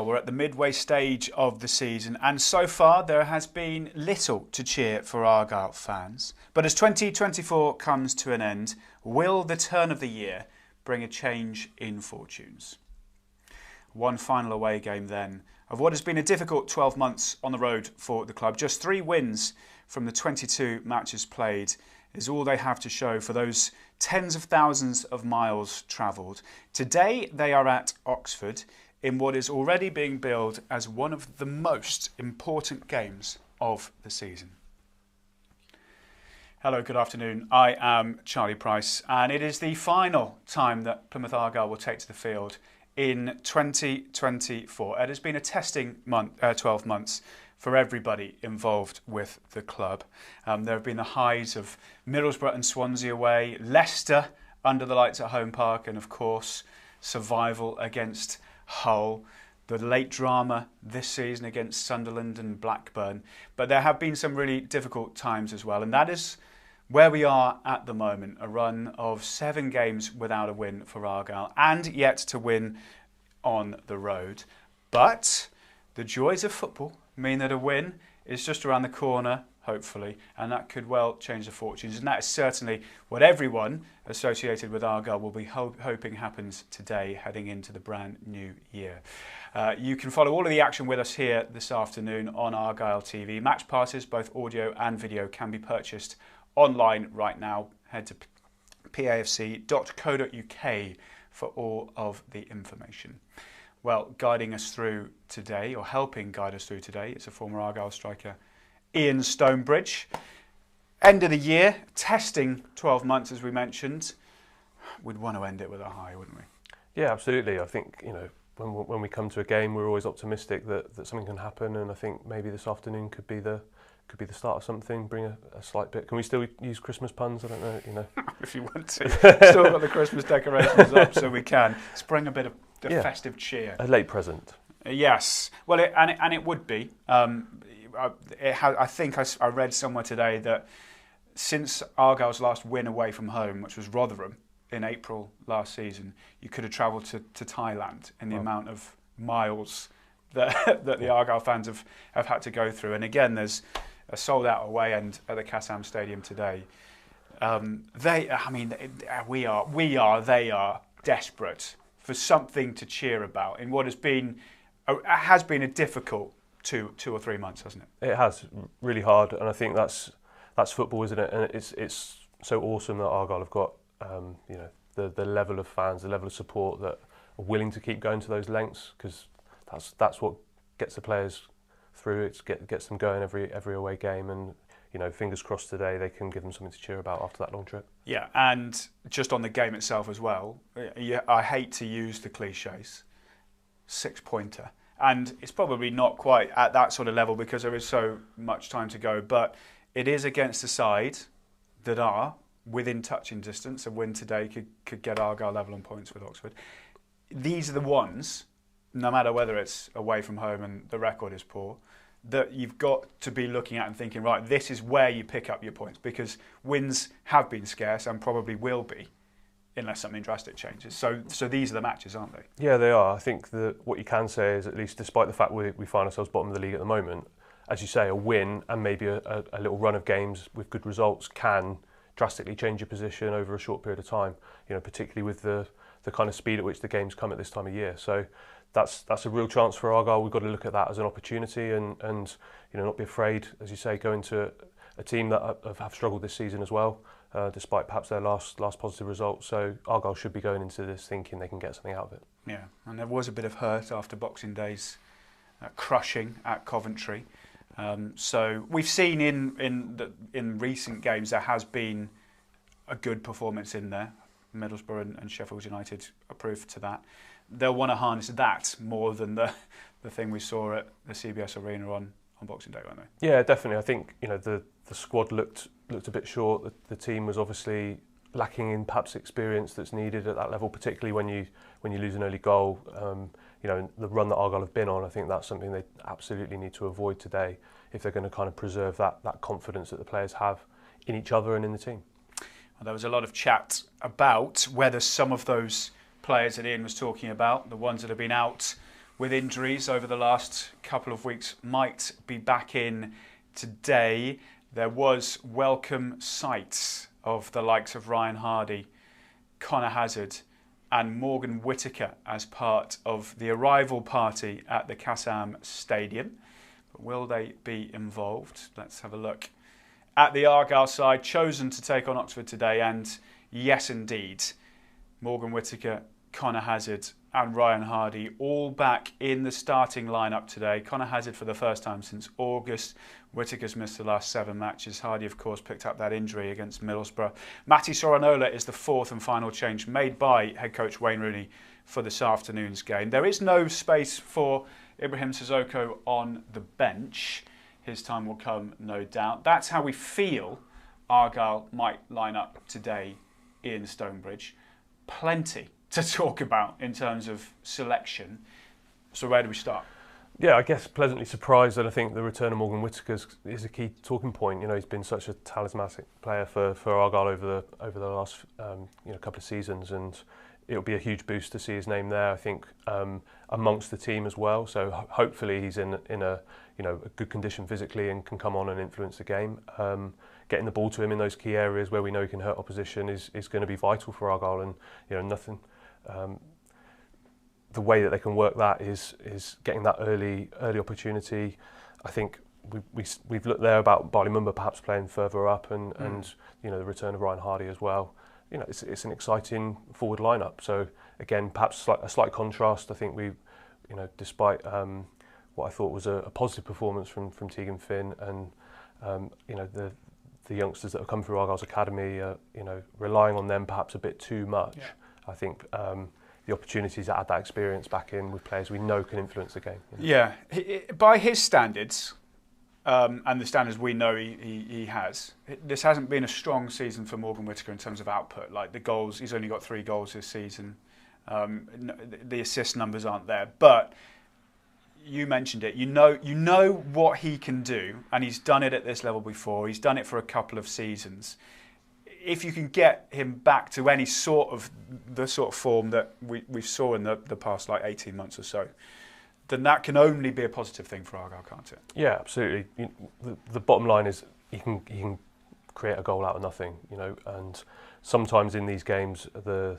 Well, we're at the midway stage of the season, and so far there has been little to cheer for Argyle fans. But as 2024 comes to an end, will the turn of the year bring a change in fortunes? One final away game then of what has been a difficult 12 months on the road for the club. Just 3 wins from the 22 matches played is all they have to show for those tens of thousands of miles travelled. Today they are at Oxford in what is already being billed as one of the most important games of the season. Hello, good afternoon. I am Charlie Price, and it is the final time that Plymouth Argyle will take to the field in 2024. It has been a testing 12 months for everybody involved with the club. There have been the highs of Middlesbrough and Swansea away, Leicester under the lights at Home Park, and of course survival against Hull, the late drama this season against Sunderland and Blackburn. But there have been some really difficult times as well, and that is where we are at the moment, a run of 7 games without a win for Argyle, and yet to win on the road. But the joys of football mean that a win is just around the corner, hopefully, and that could well change the fortunes. And that is certainly what everyone associated with Argyle will be hoping happens today, heading into the brand new year. You can follow all of the action with us here this afternoon on Argyle TV. Match passes, both audio and video, can be purchased online right now. Head to pafc.co.uk for all of the information. Well, guiding us through today, or helping guide us through today, is a former Argyle striker, Ian Stonebridge. End of the year, testing 12 months as we mentioned. We'd want to end it with a high, wouldn't we? Yeah, absolutely. I think, when we come to a game, we're always optimistic that something can happen, and I think maybe this afternoon could be the start of something, bring a slight bit. Can we still use Christmas puns? I don't know, If you want to. Still got the Christmas decorations up, so we can. Let's bring a bit of festive cheer. A late present. Yes. Well, it would be. I think I read somewhere today that since Argyle's last win away from home, which was Rotherham in April last season, you could have travelled to Thailand in the amount of miles that the Argyle fans have had to go through. And again, there's a sold-out away end at the Kassam Stadium today. They are desperate for something to cheer about in what has been a difficult two or 3 months, hasn't it? It has, really hard, and I think that's football, isn't it? And it's so awesome that Argyle have got the level of fans, the level of support that are willing to keep going to those lengths, because that's what gets the players through. It gets them going every away game, and fingers crossed today they can give them something to cheer about after that long trip. Yeah, and just on the game itself as well, I hate to use the cliches, 6-pointer. And it's probably not quite at that sort of level because there is so much time to go, but it is against a side that are within touching distance. A win today could get Argyle level on points with Oxford. These are the ones, no matter whether it's away from home and the record is poor, that you've got to be looking at and thinking, right, this is where you pick up your points, because wins have been scarce and probably will be unless something drastic changes. So these are the matches, aren't they? Yeah, they are. I think that what you can say is, at least despite the fact we find ourselves bottom of the league at the moment, as you say, a win and maybe a little run of games with good results can drastically change your position over a short period of time, particularly with the kind of speed at which the games come at this time of year. So that's a real chance for Argyle. We've got to look at that as an opportunity and not be afraid, as you say, go into a team that have struggled this season as well, despite perhaps their last positive result. So Argyle should be going into this thinking they can get something out of it. Yeah, and there was a bit of hurt after Boxing Day's crushing at Coventry. So we've seen in recent games there has been a good performance in there. Middlesbrough and Sheffield United are proof to that. They'll want to harness that more than the thing we saw at the CBS Arena on Boxing Day, won't they? Yeah, definitely. I think the squad looked a bit short. The team was obviously lacking in perhaps experience that's needed at that level, particularly when you lose an early goal. The run that Argyle have been on, I think that's something they absolutely need to avoid today if they're going to kind of preserve that confidence that the players have in each other and in the team. Well, there was a lot of chat about whether some of those players that Ian was talking about, the ones that have been out with injuries over the last couple of weeks might be back in today. There was welcome sights of the likes of Ryan Hardy, Connor Hazard and Morgan Whittaker as part of the arrival party at the Kassam Stadium. But will they be involved? Let's have a look at the Argyle side, chosen to take on Oxford today. And yes, indeed, Morgan Whittaker, Connor Hazard and Ryan Hardy all back in the starting lineup today. Connor Hazard for the first time since August. Whittaker's missed the last 7 matches. Hardy, of course, picked up that injury against Middlesbrough. Matti Soranola is the 4th and final change made by head coach Wayne Rooney for this afternoon's game. There is no space for Ibrahim Sissoko on the bench. His time will come, no doubt. That's how we feel Argyle might line up today in Stonebridge. Plenty to talk about in terms of selection. So where do we start? Yeah, I guess pleasantly surprised that I think the return of Morgan Whittaker is a key talking point. You know, he's been such a talismanic player for Argyle over the last couple of seasons, and it'll be a huge boost to see his name there. I think amongst the team as well. So hopefully he's in a good condition physically and can come on and influence the game. Getting the ball to him in those key areas where we know he can hurt opposition is going to be vital for Argyle, and nothing. The way that they can work that is getting that early opportunity. I think we've looked there about Barley Mumba perhaps playing further up, and the return of Ryan Hardy as well. You know, it's an exciting forward lineup. So again, perhaps a slight contrast. I think despite what I thought was a positive performance from Tegan Finn and the youngsters that have come through Argyle's academy, relying on them perhaps a bit too much. Yeah. I think the opportunities to add that experience back in with players we know can influence the game. Yeah, by his standards, and the standards we know he has, this hasn't been a strong season for Morgan Whittaker in terms of output. Like the goals, he's only got 3 goals this season. The assist numbers aren't there, but you mentioned it. You know what he can do, and he's done it at this level before. He's done it for a couple of seasons. If you can get him back to any sort of form that we saw in the past 18 months or so, then that can only be a positive thing for Argyle, can't it? Yeah, absolutely. The bottom line is he can create a goal out of nothing, and sometimes in these games the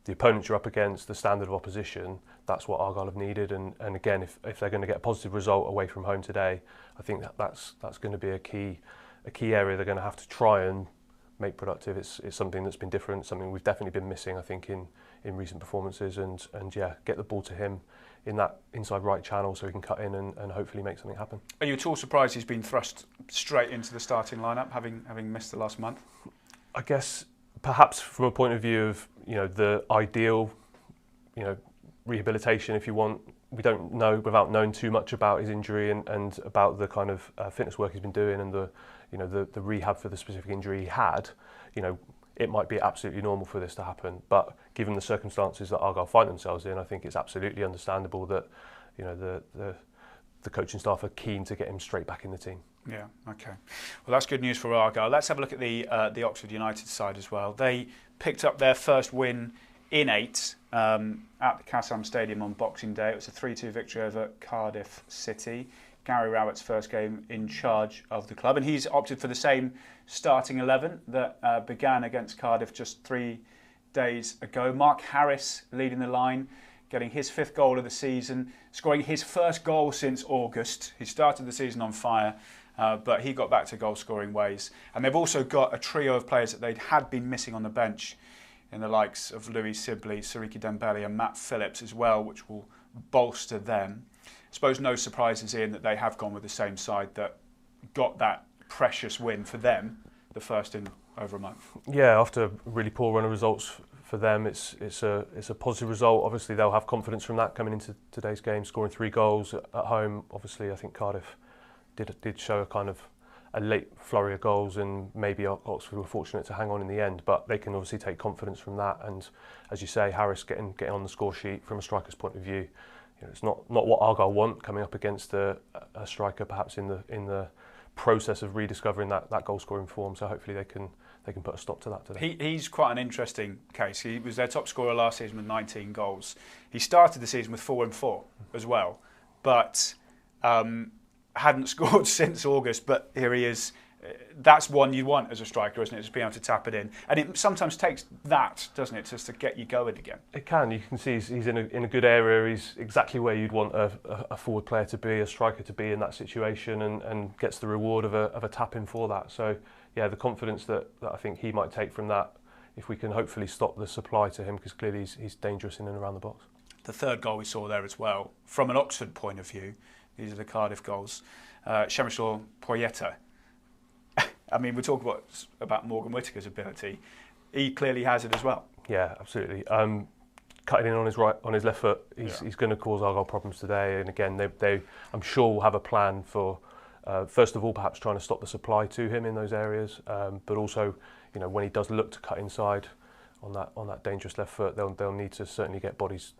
opponents you're up against, the standard of opposition, that's what Argyle have needed. And again, if they're going to get a positive result away from home today, I think that's going to be a key area they're going to have to try and make productive. It's something that's been different, something we've definitely been missing, I think, in recent performances, and get the ball to him in that inside right channel so he can cut in and hopefully make something happen. Are you at all surprised he's been thrust straight into the starting lineup, having missed the last month? I guess perhaps from a point of view of the ideal rehabilitation, if you want. We don't know without knowing too much about his injury and about the kind of fitness work he's been doing and the rehab for the specific injury he had. It might be absolutely normal for this to happen, but given the circumstances that Argyle find themselves in, I think it's absolutely understandable that the coaching staff are keen to get him straight back in the team. Yeah, okay. Well, that's good news for Argyle. Let's have a look at the Oxford United side as well. They picked up their first win in 8 at the Kassam Stadium on Boxing Day. It was a 3-2 victory over Cardiff City. Gary Rowett's first game in charge of the club, and he's opted for the same starting 11 that began against Cardiff just 3 days ago. Mark Harris leading the line, getting his 5th goal of the season, scoring his first goal since August. He started the season on fire, but he got back to goal-scoring ways. And they've also got a trio of players that they had been missing on the bench in the likes of Louis Sibley, Sariki Dembele and Matt Phillips as well, which will bolster them. I suppose no surprises in that they have gone with the same side that got that precious win for them, the first in over a month. Yeah, after a really poor run of results for them, it's a positive result. Obviously, they'll have confidence from that coming into today's game, scoring 3 goals at home. Obviously, I think Cardiff did show a kind of a late flurry of goals, and maybe Oxford were fortunate to hang on in the end, but they can obviously take confidence from that. And as you say, Harris getting on the score sheet from a striker's point of view, it's not what Argyle want coming up against a striker perhaps in the process of rediscovering that goal scoring form. So hopefully they can they can put a stop to that today. He's quite an interesting case. He was their top scorer last season with 19 goals. He started the season with 4 and 4 as well, but hadn't scored since August. But here he is. That's one you want as a striker, isn't it? Just being able to tap it in. And it sometimes takes that, doesn't it, just to get you going again. It can. You can see he's in a good area. He's exactly where you'd want a forward player to be, a striker to be in that situation, and gets the reward of a tap-in for that. So, yeah, the confidence that I think he might take from that, if we can hopefully stop the supply to him, because clearly he's dangerous in and around the box. The third goal we saw there as well, from an Oxford point of view, these are the Cardiff goals. Przemysław Poyeta. I mean, we talk about Morgan Whittaker's ability. He clearly has it as well. Yeah, absolutely. Cutting in on his left foot, he's going to cause Argyle problems today. And again, they I'm sure will have a plan for first of all perhaps trying to stop the supply to him in those areas, but also, you know, when he does look to cut inside on that dangerous left foot, they'll need to certainly get bodies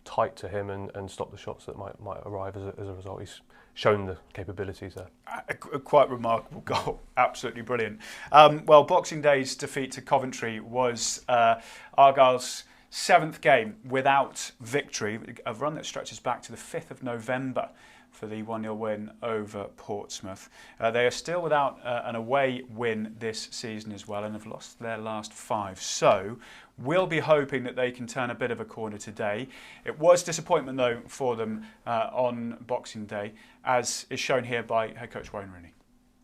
tight to him and stop the shots that might arrive as a result. He's shown the capabilities there. A quite remarkable goal, absolutely brilliant. Well, Boxing Day's defeat to Coventry was Argyle's 7th game without victory, a run that stretches back to the 5th of November for the 1-0 win over Portsmouth. They are still without an away win this season as well and have lost their last 5. So we'll be hoping that they can turn a bit of a corner today. It was disappointment though for them on Boxing Day, as is shown here by head coach Wayne Rooney.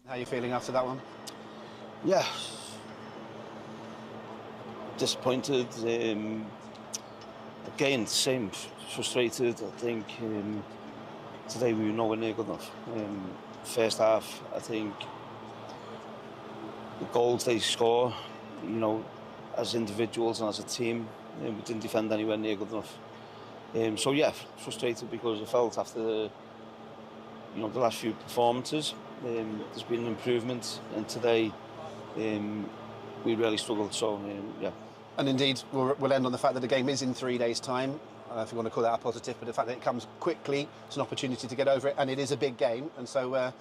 How are you feeling after that one? Yeah, disappointed. Again, same, frustrated. I think today we were nowhere near good enough. First half, I think the goals they score, you know, as individuals and as a team, we didn't defend anywhere near good enough. So yeah, frustrated because I felt after the last few performances, there's been an improvement, and today we really struggled. So yeah. And indeed, we'll end on the fact that the game is in 3 days' time. If you want to call that a positive, but the fact that it comes quickly, it's an opportunity to get over it, and it is a big game. And so I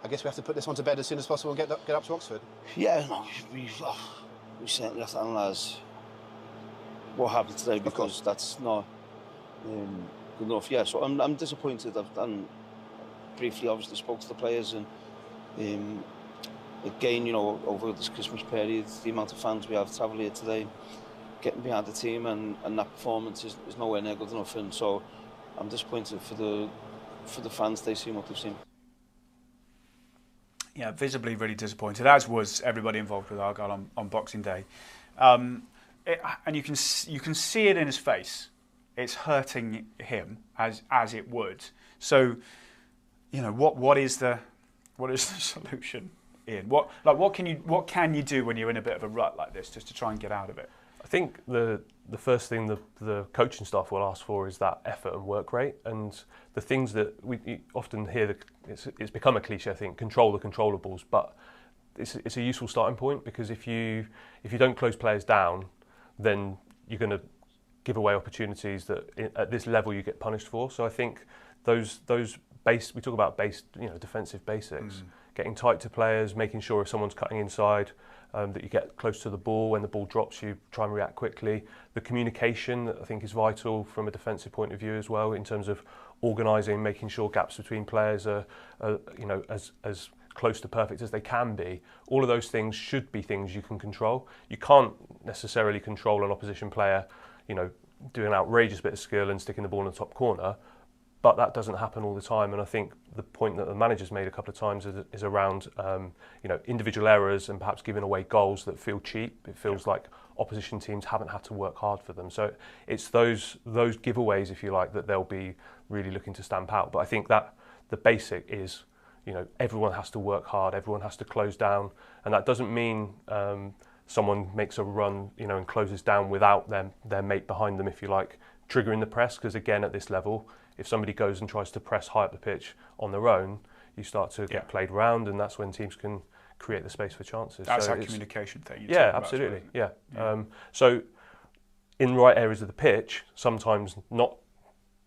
guess we have to put this one to bed as soon as possible and get up to Oxford. Yeah, no, we certainly have to analyse what happened today, because that's not good enough. Yeah, so I'm disappointed. I've briefly obviously spoke to the players, and again, over this Christmas period, the amount of fans we have travel here today, getting behind the team, and that performance is nowhere near good enough. And so I'm disappointed for the fans. They've seen what they've seen. Yeah, visibly really disappointed, as was everybody involved with Argyle on Boxing Day. And you can see it in his face. It's hurting him as it would. So, what is the solution, Ian? What can you do when you're in a bit of a rut like this, just to try and get out of it? I think the first thing the coaching staff will ask for is that effort and work rate, and the things that we often hear, it's become a cliche, I think, control the controllables, but it's a useful starting point, because if you don't close players down, then you're going to give away opportunities that at this level you get punished for. So I think those we talk about defensive basics, getting tight to players, making sure if someone's cutting inside, that you get close to the ball. When the ball drops, you try and react quickly. The communication, I think, is vital from a defensive point of view as well, in terms of organising, making sure gaps between players are as close to perfect as they can be. All of those things should be things you can control. You can't necessarily control an opposition player, doing an outrageous bit of skill and sticking the ball in the top corner, but that doesn't happen all the time. And I think the point that the manager's made a couple of times is around individual errors and perhaps giving away goals that feel cheap. It feels like opposition teams haven't had to work hard for them. So it's those giveaways, if you like, that they'll be really looking to stamp out. But I think that the basic is, everyone has to work hard, everyone has to close down, and that doesn't mean someone makes a run, and closes down without their mate behind them, if you like, triggering the press. Because again, at this level, if somebody goes and tries to press high up the pitch on their own, you start to get played around, and that's when teams can create the space for chances. That's that communication thing. Yeah, absolutely. Yeah. So in the right areas of the pitch, sometimes not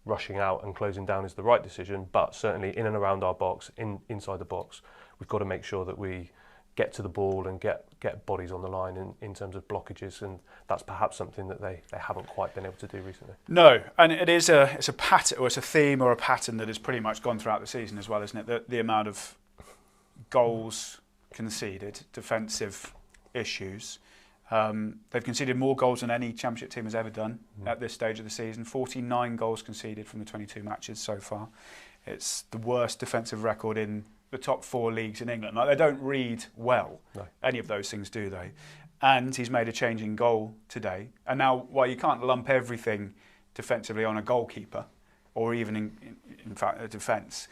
rushing out and closing down is the right decision, but certainly in and around our box, inside the box, we've got to make sure that we get to the ball and get bodies on the line in terms of blockages, and that's perhaps something that they haven't quite been able to do recently. No, and it's a pattern, or it's a theme or a pattern that has pretty much gone throughout the season as well, isn't it? The amount of goals conceded, defensive issues. They've conceded more goals than any Championship team has ever done at this stage of the season. 49 goals conceded from the 22 matches so far. It's the worst defensive record in the top 4 leagues in England. Like, they don't read well, no. Any of those things, do they? And he's made a change in goal today. And now, while you can't lump everything defensively on a goalkeeper, or even in fact a defence,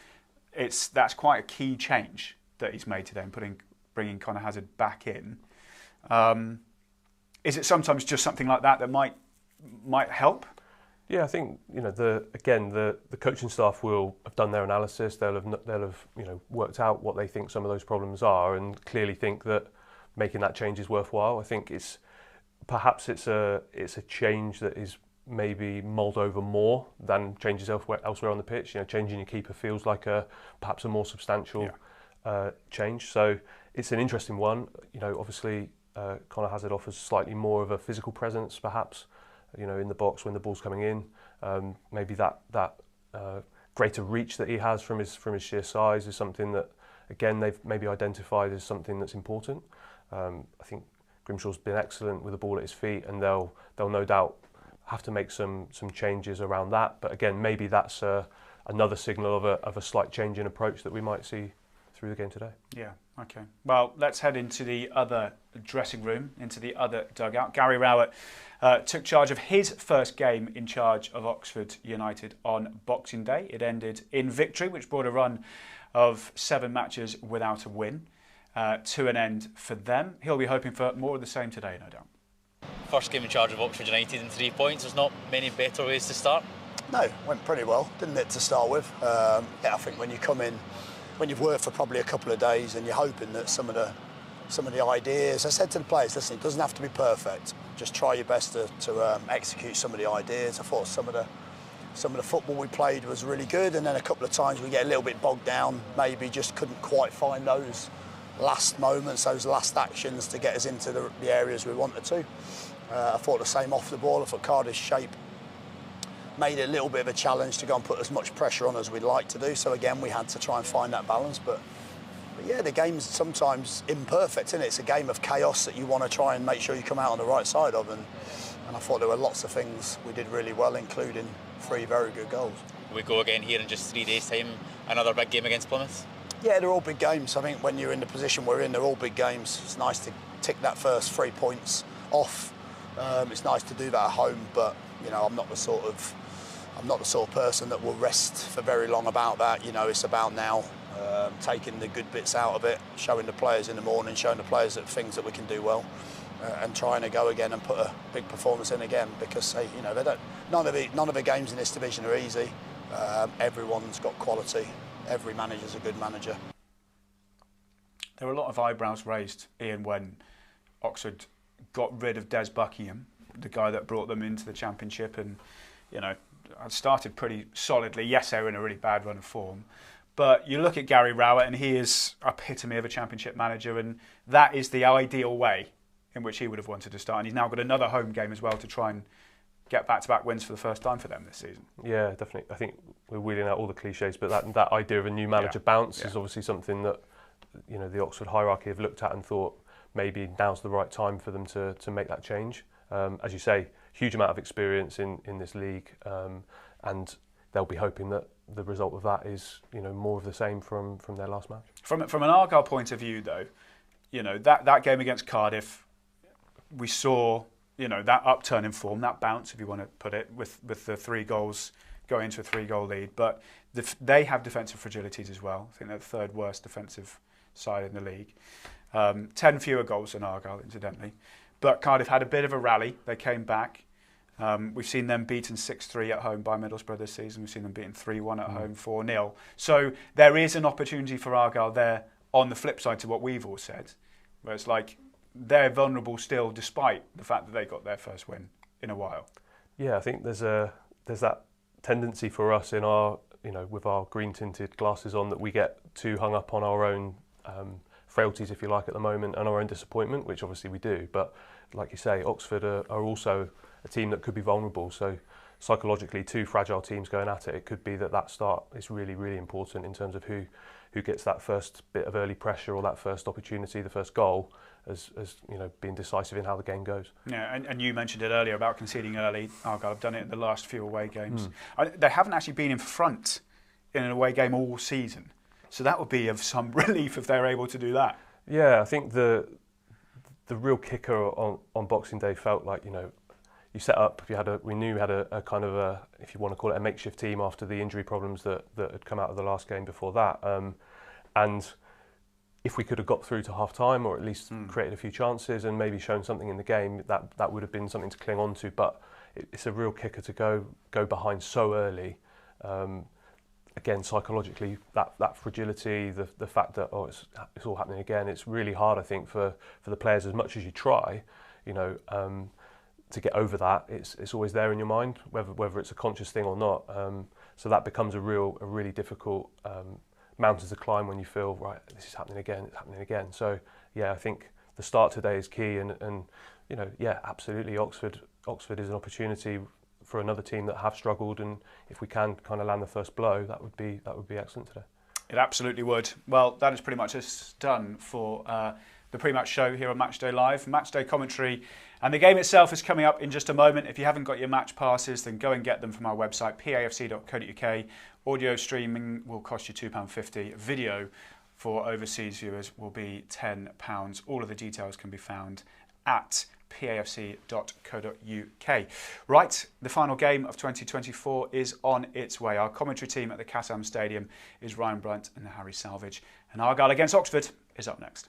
that's quite a key change that he's made today, and bringing Conor Hazard back in. Is it sometimes just something like that might help? Yeah, I think the coaching staff will have done their analysis. They'll have worked out what they think some of those problems are, and clearly think that making that change is worthwhile. I think it's a change that is maybe mulled over more than changes elsewhere on the pitch. Changing your keeper feels like perhaps a more substantial change. So it's an interesting one. Obviously Conor Hazard offers slightly more of a physical presence, perhaps. In the box when the ball's coming in, maybe that greater reach that he has from his sheer size is something that, again, they've maybe identified as something that's important. I think Grimshaw's been excellent with the ball at his feet, and they'll no doubt have to make some changes around that. But again, maybe that's another signal of a slight change in approach that we might see through the game today. Yeah, okay. Well, let's head into the other dressing room, into the other dugout. Gary Rowett took charge of his first game in charge of Oxford United on Boxing Day. It ended in victory, which brought a run of 7 matches without a win to an end for them. He'll be hoping for more of the same today, no doubt. First game in charge of Oxford United in 3 points. There's not many better ways to start. No, went pretty well, didn't it, to start with? I think when you come in, when you've worked for probably a couple of days and you're hoping that some of the ideas, I said to the players, listen, it doesn't have to be perfect. Just try your best to execute some of the ideas. I thought some of the football we played was really good, and then a couple of times we get a little bit bogged down, maybe just couldn't quite find those last moments, those last actions to get us into the areas we wanted to. I thought the same off the ball. I thought Cardiff's shape made it a little bit of a challenge to go and put as much pressure on as we'd like to do. So again, we had to try and find that balance. But yeah, the game's sometimes imperfect, isn't it? It's a game of chaos that you want to try and make sure you come out on the right side of. And I thought there were lots of things we did really well, including 3 very good goals. We go again here in just 3 days' time, another big game against Plymouth? Yeah, they're all big games. I think when you're in the position we're in, they're all big games. It's nice to tick that first 3 points off. It's nice to do that at home, but I'm not the sort of person that will rest for very long about that. It's about now taking the good bits out of it, showing the players in the morning, showing the players that things that we can do well, and trying to go again and put a big performance in again. Because none of the games in this division are easy. Everyone's got quality. Every manager's a good manager. There were a lot of eyebrows raised, Ian, when Oxford got rid of Des Buckingham, the guy that brought them into the Championship, and started pretty solidly. Yes, they were in a really bad run of form, but you look at Gary Rowett and he is epitome of a Championship manager, and that is the ideal way in which he would have wanted to start. And he's now got another home game as well to try and get back-to-back wins for the first time for them this season. Yeah, definitely. I think we're wheeling out all the cliches, but that idea of a new manager bounce is obviously something that the Oxford hierarchy have looked at and thought maybe now's the right time for them to make that change. As you say, huge amount of experience in this league, and they'll be hoping that the result of that is more of the same from their last match. From an Argyle point of view, though, that game against Cardiff, we saw that upturn in form, that bounce, if you want to put it, with the 3 goals going into a 3-goal lead. But they have defensive fragilities as well. I think they're the 3rd worst defensive side in the league. 10 fewer goals than Argyle, incidentally. But Cardiff had a bit of a rally. They came back. We've seen them beaten 6-3 at home by Middlesbrough this season. We've seen them beaten 3-1 at home, 4-0. So there is an opportunity for Argyle there on the flip side to what we've all said, where it's like they're vulnerable still despite the fact that they got their first win in a while. Yeah, I think there's that tendency for us in our with our green tinted glasses on that we get too hung up on our own frailties, if you like, at the moment, and our own disappointment, which obviously we do. But like you say, Oxford are also a team that could be vulnerable. So psychologically, two fragile teams going at it, it could be that start is really, really important in terms of who gets that first bit of early pressure or that first opportunity, the first goal, as you know, being decisive in how the game goes. Yeah, and you mentioned it earlier about conceding early. Argyle have done it in the last few away games. They haven't actually been in front in an away game all season, so that would be of some relief if they're able to do that. Yeah, I think the real kicker on Boxing Day felt like, you know, you set up. We knew we had a kind of a, if you want to call it, a makeshift team after the injury problems that had come out of the last game before that, and if we could have got through to half time, or at least created a few chances and maybe shown something in the game, that would have been something to cling on to. But it's a real kicker to go behind so early. Again, psychologically, that fragility, the fact that it's all happening again, it's really hard, I think, for the players, as much as you try, you know, to get over that. It's always there in your mind, whether it's a conscious thing or not. So that becomes a really difficult mountain to climb when you feel, right, this is happening again, it's happening again. So yeah, I think the start today is key, and you know, yeah, absolutely, Oxford is an opportunity for another team that have struggled, and if we can kind of land the first blow, that would be excellent today. It absolutely would. Well, that is pretty much us done for the pre-match show here on Matchday Live. Matchday commentary and the game itself is coming up in just a moment. If you haven't got your match passes, then go and get them from our website, pafc.co.uk. Audio streaming will cost you £2.50. Video for overseas viewers will be £10. All of the details can be found at pafc.co.uk. Right, the final game of 2024 is on its way. Our commentary team at the Catam Stadium is Ryan Brunt and Harry Salvage. And Argyle against Oxford is up next.